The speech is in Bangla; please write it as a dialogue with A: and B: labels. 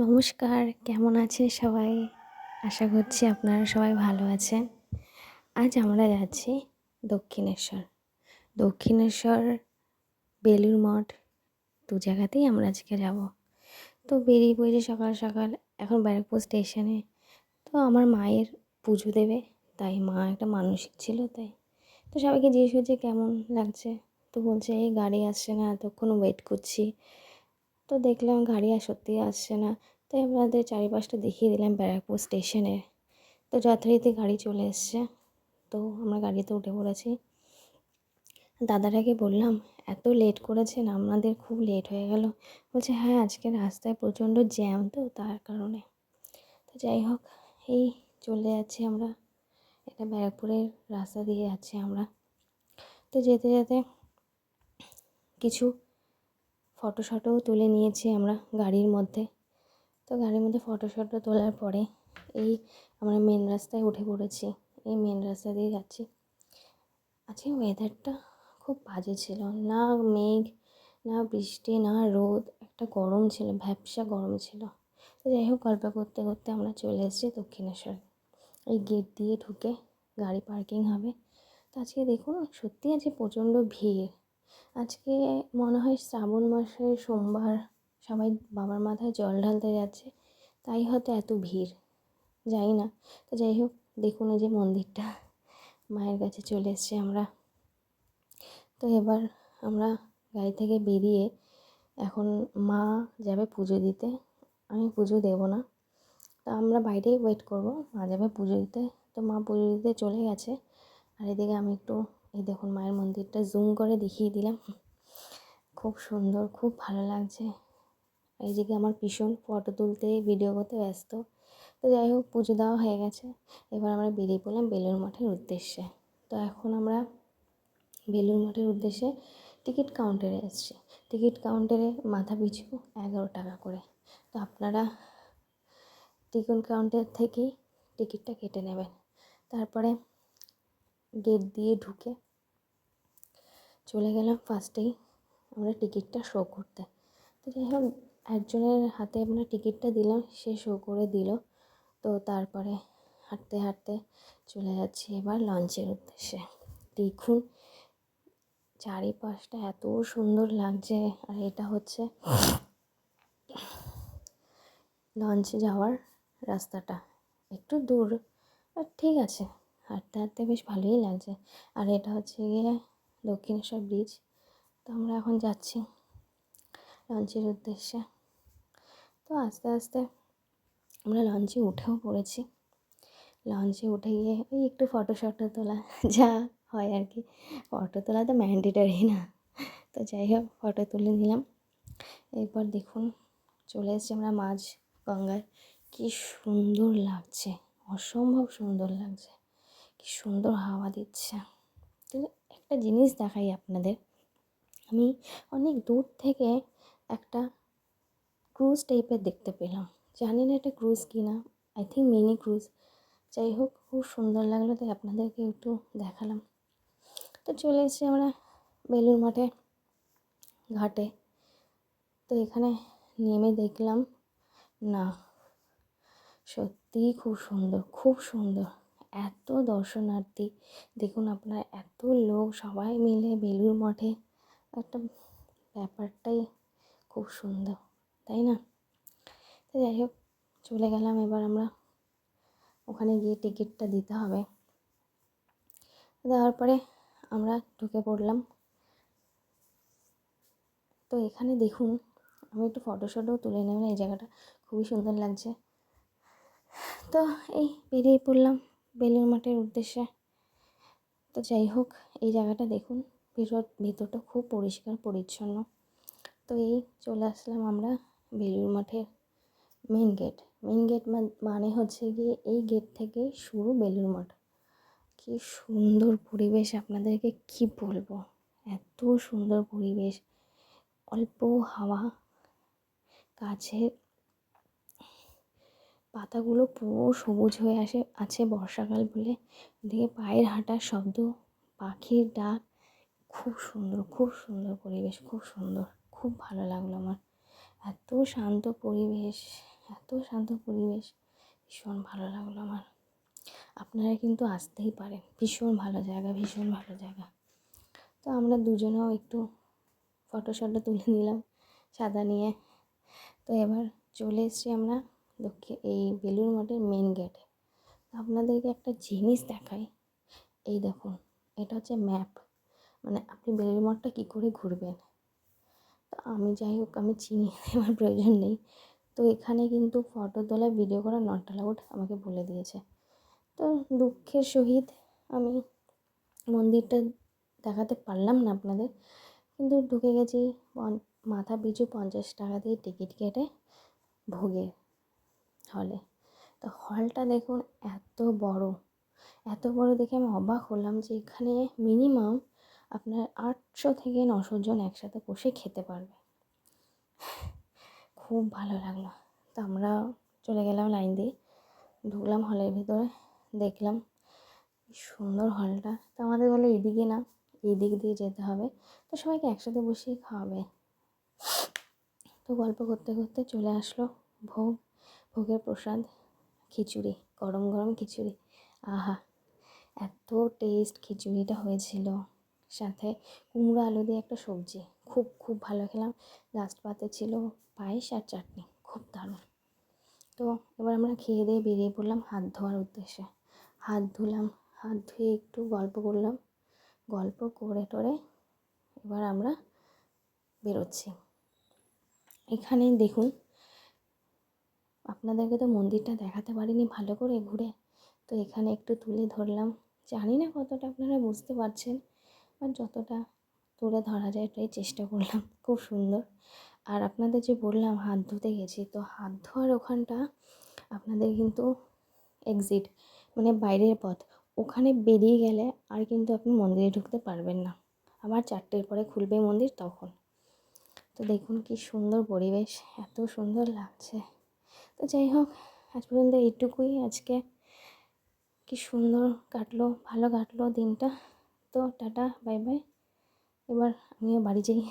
A: নমস্কার, কেমন আছেন সবাই? আশা করছি আপনারা সবাই ভালো আছেন। আজ আমরা যাচ্ছি দক্ষিণেশ্বর। দক্ষিণেশ্বর, বেলুড় মঠ ২ জায়গাতেই আমরা আজকে যাব। তো বেরিয়ে পড়েছি সকাল সকাল, এখন ব্যারাকপুর স্টেশনে। তো আমার মায়ের পুজো দেবে, তাই মা একটা মানসিক ছিল তাই। তো সবাইকে জিজ্ঞেস করছি কেমন লাগছে, তো বলছে এই গাড়ি আসছে না, এতক্ষণ ওয়েট করছি। তো দেখলাম গাড়ি আর সত্যিই আসছে না, তাই আপনাদের চারিপাশটা দেখিয়ে দিলাম ব্যারাকপুর স্টেশনে। তো যথারীতি গাড়ি চলে এসছে, তো আমরা গাড়িতে উঠে পড়েছি। দাদাটাকে বললাম এত লেট করেছেন, আপনাদের খুব লেট হয়ে গেল। বলছে হ্যাঁ, আজকে রাস্তায় প্রচণ্ড জ্যাম, তো তার কারণে। তো যাই হোক, এই চলে যাচ্ছি আমরা, এটা ব্যারাকপুরের রাস্তা দিয়ে যাচ্ছি আমরা। তো যেতে যেতে কিছু ফটো তুলে নিয়েছি আমরা গাড়ির মধ্যে। তো গাড়ির মধ্যে ফটো তোলার পরে এই আমরা মেন রাস্তায় উঠে পড়েছি। এই মেন রাস্তা দিয়ে যাচ্ছি। আজকে ওয়েদারটা খুব বাজে ছিল, না মেঘ, না বৃষ্টি, না রোদ, একটা গরম ছিল, ভ্যাপসা গরম ছিল। তো যাই হোক, গল্প করতে করতে আমরা চলে এসেছি দক্ষিণেশ্বর। এই গেট দিয়ে ঢুকে গাড়ি পার্কিং হবে। তো আজকে দেখুন, সত্যি আজকে প্রচণ্ড ভিড়। আজকে মনে হয় শ্রাবণ মাসের সোমবার, সবাই বাবার মাথায় জল ঢালতে যাচ্ছে, তাই হয়তো এত ভিড়, জানি না। তো যাই হোক, দেখুন এই যে মন্দিরটা, মায়ের কাছে চলে এসেছি আমরা। তো এবার আমরা গাড়ি থেকে বেরিয়ে এখন মা যাবে পুজো দিতে, আমি পুজো দেবো না, তো আমরা বাইরেই ওয়েট করব, মা যাবে পুজো দিতে। তো মা পুজো দিতে চলে গেছে। আর এদিকে আমি একটু, এই দেখুন মায়ের মন্দিরটা জুম করে দেখিয়ে দিলাম, খুব সুন্দর, খুব ভালো লাগছে। এইদিকে আমার ভীষণ ফটো তুলতে, ভিডিও করতে ব্যস্ত। তো যাই হোক, পুজো দেওয়া হয়ে গেছে, এবার আমরা বেরিয়ে পড়লাম বেলুড় মঠের উদ্দেশ্যে। তো এখন আমরা বেলুড় মঠের উদ্দেশ্যে টিকিট কাউন্টারে এসেছি। টিকিট কাউন্টারে মাথা পিছু 11 টাকা করে। তো আপনারা টিকিট কাউন্টার থেকেই টিকিটটা কেটে নেবেন। তারপরে গেট দিয়ে ঢুকে চলে গেলাম ফার্স্টেই আমরা টিকিটটা শো করতে। তো যাই হোক, একজনের হাতে আমরা টিকিটটা দিলাম, সে শো করে দিল। তো তারপরে হাঁটতে হাঁটতে চলে যাচ্ছি এবার লঞ্চের উদ্দেশ্যে। দেখুন চারিপাশটা এত সুন্দর লাগছে, আর এটা হচ্ছে লঞ্চে যাওয়ার রাস্তাটা, একটু দূর, আর ঠিক আছে, হাঁটতে হাঁটতে বেশ ভালোই লাগছে। আর এটা হচ্ছে গিয়ে দক্ষিণেশ্বর ব্রিজ। তো আমরা এখন যাচ্ছি লঞ্চের উদ্দেশ্যে। তো আস্তে আস্তে আমরা লঞ্চে উঠেও পড়েছি। লঞ্চে উঠে গিয়ে ওই একটু ফটো তোলা, যা হয় আর কি। ফটো তোলা তো ম্যান্ডেটরি না, তো যাই হোক ফটো তুলে নিলাম। এরপর দেখুন চলে এসেছি আমরা মাঝ গঙ্গায়। কি সুন্দর লাগছে, অসম্ভব সুন্দর লাগছে, কি সুন্দর হাওয়া দিচ্ছে। তো একটা জিনিস দেখাই আপনাদের, আমি অনেক দূর থেকে একটা ক্রুজ টাইপের দেখতে পেলাম, জানি না এটা ক্রুজ কি না, আই থিঙ্ক মিনি ক্রুজ। যাই হোক, খুব সুন্দর লাগলো, তাই আপনাদেরকে একটু দেখালাম। তো চলে এসেছি আমরা বেলুড় মঠে ঘাটে। তো এখানে নেমে দেখলাম, না সত্যিই খুব সুন্দর, খুব সুন্দর, এত দর্শনার্থী দেখুন আপনার, এত লোক সবাই মিলে বেলুড় মঠে, একটা ব্যাপারটাই খুব সুন্দর, তাই না? তো যাই হোক, চলে গেলাম এবার আমরা, ওখানে গিয়ে টিকিটটা দিতে হবে। দেওয়ার পরে আমরা ঢুকে পড়লাম। তো এখানে দেখুন, আমি একটু ফটোও তুলে নেবেন, এই জায়গাটা খুবই সুন্দর লাগছে। তো এই বেরিয়ে পড়লাম বেলুড় মঠের উদ্দেশ্যে। তো যাই হোক, এই জায়গাটা দেখুন, ভেতরটা খুব পরিষ্কার পরিচ্ছন্ন। তো এই চলে আসলাম আমরা বেলুড় মঠের মেন গেট। মানে হচ্ছে গিয়ে এই গেট থেকে শুরু বেলুড় মঠ। কি সুন্দর পরিবেশ, আপনাদেরকে কি বলবো, এত সুন্দর পরিবেশ, অল্প হাওয়া, গাছের পাতাগুলো পুরো সবুজ হয়ে আছে বর্ষাকাল বলে, ওদিকে পায়ের হাঁটার শব্দ, পাখির ডাক, খুব সুন্দর পরিবেশ, খুব সুন্দর, খুব ভালো লাগলো আমার। এত শান্ত পরিবেশ, এত শান্ত পরিবেশ, ভীষণ ভালো লাগলো আমার। আপনারা কিন্তু আসতেই পারেন, ভীষণ ভালো জায়গা, ভীষণ ভালো জায়গা। তো আমরা দুজনেও একটু ফটো শটো তুলে নিলাম সাদা নিয়ে। তো এবার চলে এসেছি আমরা এই বেলুড় মঠের মেন গেটে। আপনাদেরকে একটা জিনিস দেখাই, এই দেখুন, এটা হচ্ছে ম্যাপ, মানে আপনি বেলুড় মঠটা কী করে ঘুরবেন। তো আমি যাই হোক, আমি চিনি আমার প্রয়োজন নেই। তো এখানে কিন্তু ফটো তোলা, ভিডিও করা নট অ্যালাউড আমাকে বলে দিয়েছে। তো দুঃখের সহিত আমি মন্দিরটা দেখাতে পারলাম না আপনাদের, কিন্তু ঢুকে গেছি মাথা পিছু 50 টাকা দিয়ে টিকিট কেটে ভোগের হলে। তো হলটা দেখুন এত বড় দেখে আমি অবাক হলাম যে এখানে মিনিমাম আপনার 800 থেকে 900 জন একসাথে বসে খেতে পারবে। খুব ভালো লাগলো। তো আমরা চলে গেলাম লাইন দিয়ে, ঢুকলাম হলের ভিতরে, দেখলাম সুন্দর হলটা। তো আমাদের বলে এদিকে না, এই দিক দিয়ে যেতে হবে। তো সবাইকে একসাথে বসেই খাওয়াবে। তো গল্প করতে করতে চলে আসলো ভোগের প্রসাদ, খিচুড়ি, গরম গরম খিচুড়ি। আহা, এত টেস্ট খিচুড়িটা হয়েছিল, সাথে কুমড়ো আলু দিয়ে একটা সবজি, খুব খুব ভালো খেলাম। লাস্ট পাতে ছিল পায়েস আর চাটনি, খুব দারুণ। তো এবার আমরা খেয়ে দিয়ে বেরিয়ে পড়লাম হাত ধোয়ার উদ্দেশ্যে। হাত ধুলাম, হাত ধুয়ে একটু গল্প করলাম, গল্প করে টরে এবার আমরা বেরোচ্ছি। এখানে দেখুন, আপনাদেরকে তো মন্দিরটা দেখাতে পারিনি ভালো করে ঘুরে, তো এখানে একটু তুলে ধরলাম। জানি না কতটা আপনারা বুঝতে পারছেন, বাট যতটা তুলে ধরা যায় এটাই চেষ্টা করলাম। খুব সুন্দর। আর আপনাদের যে বললাম হাত ধুতে গেছি, তো হাত ধোয়ার ওখানটা আপনাদের কিন্তু এক্সিট, মানে বাইরের পথ, ওখানে বেরিয়ে গেলে আর কিন্তু আপনি মন্দিরে ঢুকতে পারবেন না। আবার 4টের পরে খুলবে মন্দির তখন। তো দেখুন কি সুন্দর পরিবেশ, এত সুন্দর লাগছে। তো যাই হোক, আজ পর্যন্ত এইটুকুই। আজকে কি সুন্দর কাটলো, ভালো কাটলো দিনটা। তো টাটা, বাই বাই। এবার আমিও বাড়ি যাই।